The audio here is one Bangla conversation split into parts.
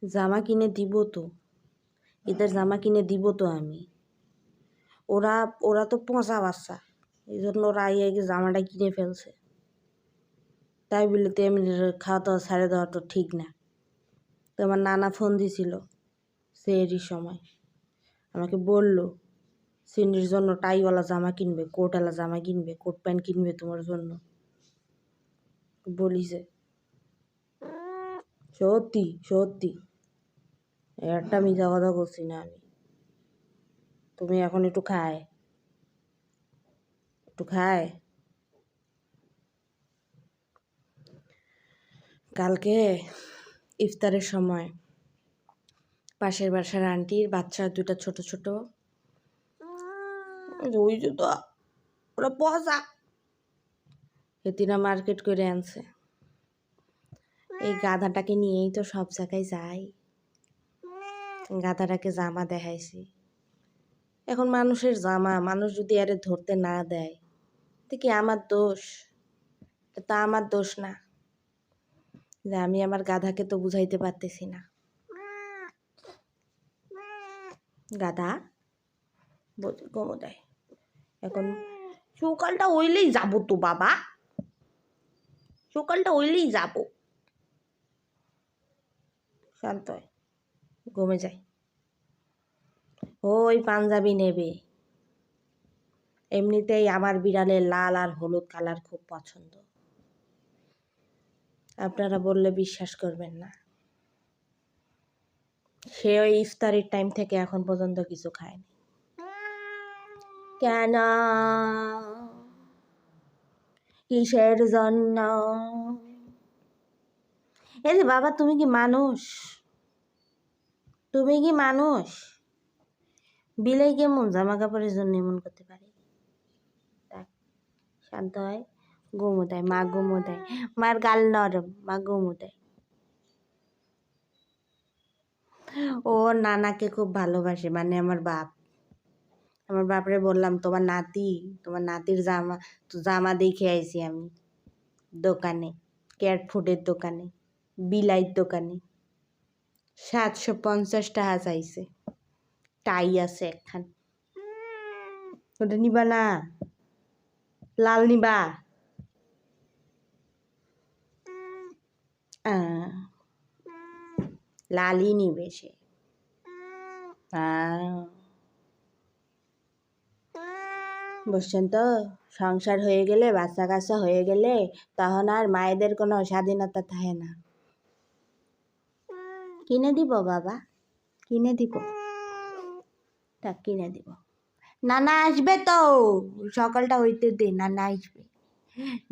জামা কিনে দিব তো, ঈদের জামা কিনে দিব তো আমি। ওরা ওরা তো পচা বাচ্চা, এই জন্য ওরা আগে জামাটা কিনে ফেলছে। তাই বলে তো এমনি খাওয়া দাওয়া ছাড়ে দেওয়া তো ঠিক না। তো আমার নানা ফোন দিছিল সেরই সময়, আমাকে বলল সিন্ডির জন্য টাইওয়ালা জামা কিনবে, কোটওয়ালা জামা কিনবে, কোট প্যান্ট কিনবে তোমার জন্য। বলিছে সত্যি সত্যি, একটা মিথ্যা কথা করছি না আমি। তুমি এখন একটু খায় কালকে ইফতারের সময় পাশের বাসার আন্টির বাচ্চা দুটা ছোট ছোট, ওই যে তো ওরা পচা, হেতিরা মার্কেট করে আনছে। এই গাধাটাকে নিয়েই তো সব জায়গায় যাই, গাধাটাকে জামা দেখাইছি। এখন মানুষের জামা মানুষ যদি আরে ধরতে না দেয় তো কি আমার দোষ? তা আমার দোষ না যে আমি আমার গাধাকে তো বুঝাইতে পারতেছি না। গাধা গমো দেয়। এখন সকালটা হইলেই যাবো তো বাবা, সকালটা হইলেই যাবো। শান্ত হয়, ঘুমে যায়। ওই পাঞ্জাবি নেবে। এমনিতেই আমার বিড়ালের লাল আর হলুদ কালার খুব পছন্দ। আপনারা বললে বিশ্বাস করবেন না, সে ওই ইফতারির টাইম থেকে এখন পর্যন্ত কিছু খায়নি। কেন? কিসের জন্য? এই যে বাবা, তুমি কি মানুষ? তুমি কি মানুষ? বিলাই কেমন জামা কাপড়ের জন্য এমন করতে পারে? শান্ত হয়, ঘুমো দেয়, মা ঘুমো দেয়, মার গাল নরম, মা ঘুমো দেয়। ও নানাকে খুব ভালোবাসে, মানে আমার বাপ। আমার বাপরে বললাম তোমার নাতির জামা দেখে আইছি আমি দোকানে, ক্যাট ফুডের দোকানে, বিলাইয়ের দোকানে। 750 টাকা চাইছে, টাই আছে একখান। ওটা নিবা না? লাল নিবা? লালই নিবে সে। বুঝছেন তো, সংসার হয়ে গেলে, বাচ্চা কাচ্চা হয়ে গেলে তখন আর মায়েদের কোনো স্বাধীনতা থাকে না। কিনে দিব বাবা, কিনে দিব, তা কিনে দিব। নানা আসবে তো, সকালটা হইতে দে, নানা আসবে।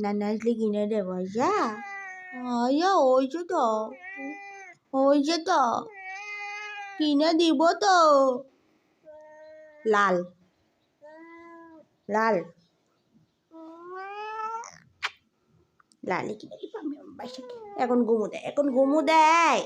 নানা আসলে কিনে দেবো। যা ওই যে তো, ওই যে তো কিনে দিব তো। লাল লাল লালি কিনে দিব আমি বাসাকে। এখন ঘুমো দেয়, এখন ঘুমো দেয়।